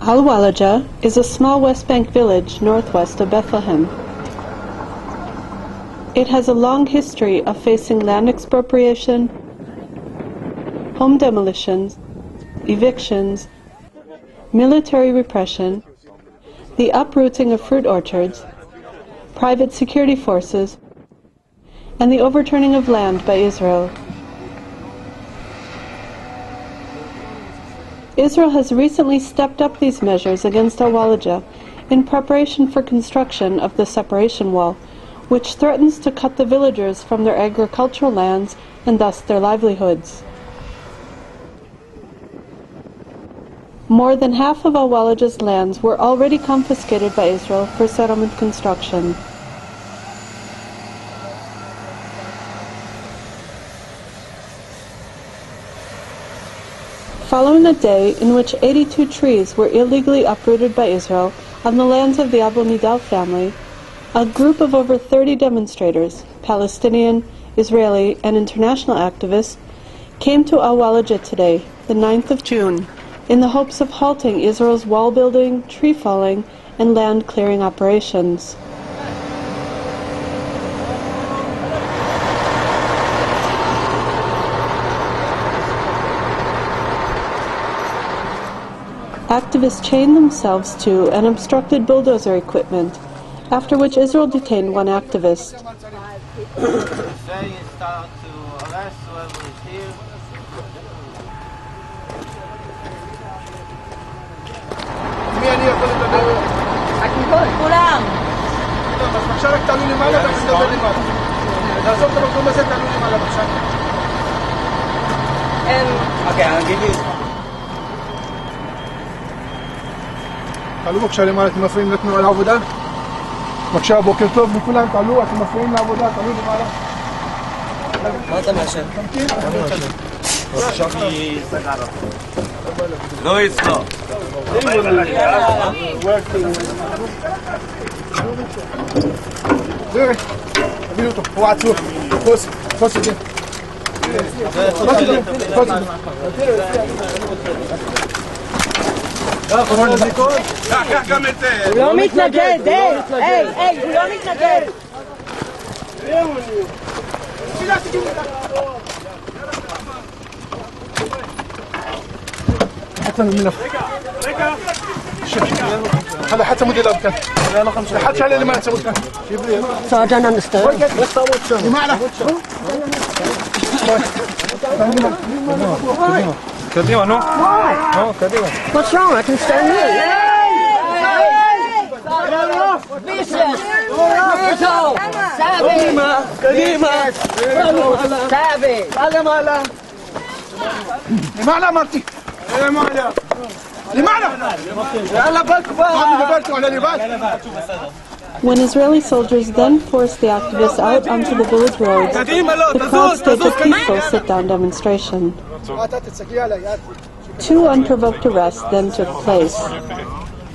Al-Walaja is a small West Bank village northwest of Bethlehem. It has a long history of facing land expropriation, home demolitions, evictions, military repression, the uprooting of fruit orchards, private security forces, and the overturning of land by Israel. Israel has recently stepped up these measures against Al-Walaja in preparation for construction of the separation wall, which threatens to cut the villagers from their agricultural lands and thus their livelihoods. More than half of Al-Walaja's lands were already confiscated by Israel for settlement construction. Following a day in which 82 trees were illegally uprooted by Israel on the lands of the Abu Nidal family, a group of over 30 demonstrators, Palestinian, Israeli, and international activists, came to Al-Walaja today, the 9th of June, in the hopes of halting Israel's wall building, tree felling, and land clearing operations. Activists chained themselves to and obstructed bulldozer equipment, after which Israel detained one activist. Okay, I'll give you. תעלו בבקשה למעלה, אתם מפריעים לתנועה לעבודה. בבקשה, בוקר טוב לכולם, תעלו, אתם מפריעים לעבודה, תעלו למעלה. מה אתה מאשר? לא אצלו. זהו, תביאו אותו, הוא עצור. תפוס את זה. הוא לא מתנגד, היי, הוא לא מתנגד. هذا حتى مودي الأركان حتى على اللي ما تسوي كان So I don't understand. قديمة نو قديمة. What's wrong? I can stand here. Vicious! Brutal! Savage! Savage! لمعنا مرتي لمعنا يلا When Israeli soldiers then forced the activists out onto the village roads, the crowd staged a peaceful sit-down demonstration. 2 unprovoked arrests then took place.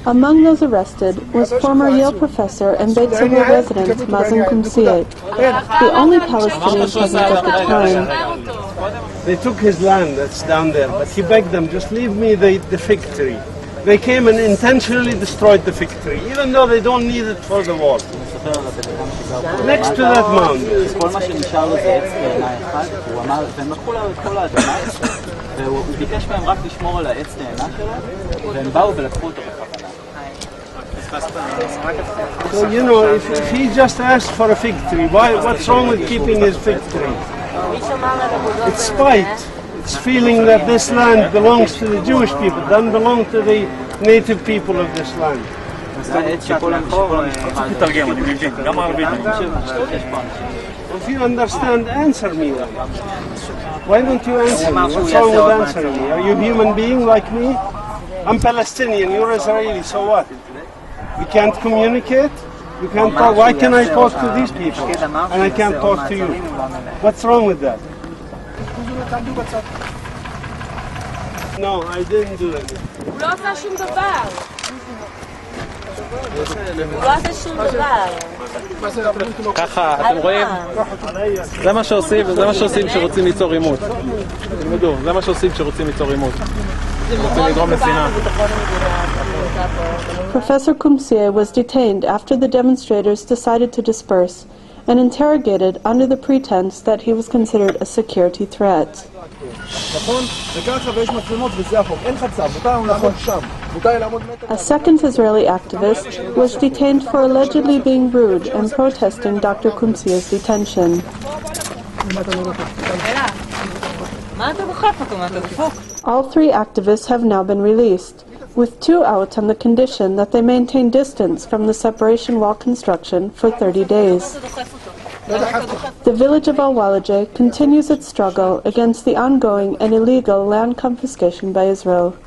Among those arrested was former Yale professor and Beit Zimmer resident Mazen Kumsiye, the only Palestinian present at the time. They took his land that's down there, but he begged them, just leave me the fig tree. They came and intentionally destroyed the fig tree, even though they don't need it for the wall. Next to that mound. So, you know, if he just asked for a fig tree, what's wrong with keeping his fig tree? It's spite. It's feeling that this land belongs to the Jewish people, doesn't belong to the native people of this land. If you understand, answer me. Why don't you answer me? What's wrong with answering me? Are you a human being like me? I'm Palestinian, you're Israeli, so what? We can't communicate? You can't talk. Why can I talk to these people and I can't talk to you? What's wrong with that? No, I didn't do it. הוא לא עשה שום דבר. הוא לא עשה שום דבר. ככה, אתם רואים? זה מה שעושים, וזה מה שעושים כשרוצים ליצור עימות. תלמדו, זה מה שעושים כשרוצים ליצור עימות. רוצים לגרום לשנאה. Professor Kumsie was detained after the demonstrators decided to disperse and interrogated under the pretense that he was considered a security threat. A second Israeli activist was detained for allegedly being rude and protesting Dr. Kumsie's detention. All three activists have now been released, with two out on the condition that they maintain distance from the separation wall construction for 30 days. The village of Al-Walaja continues its struggle against the ongoing and illegal land confiscation by Israel.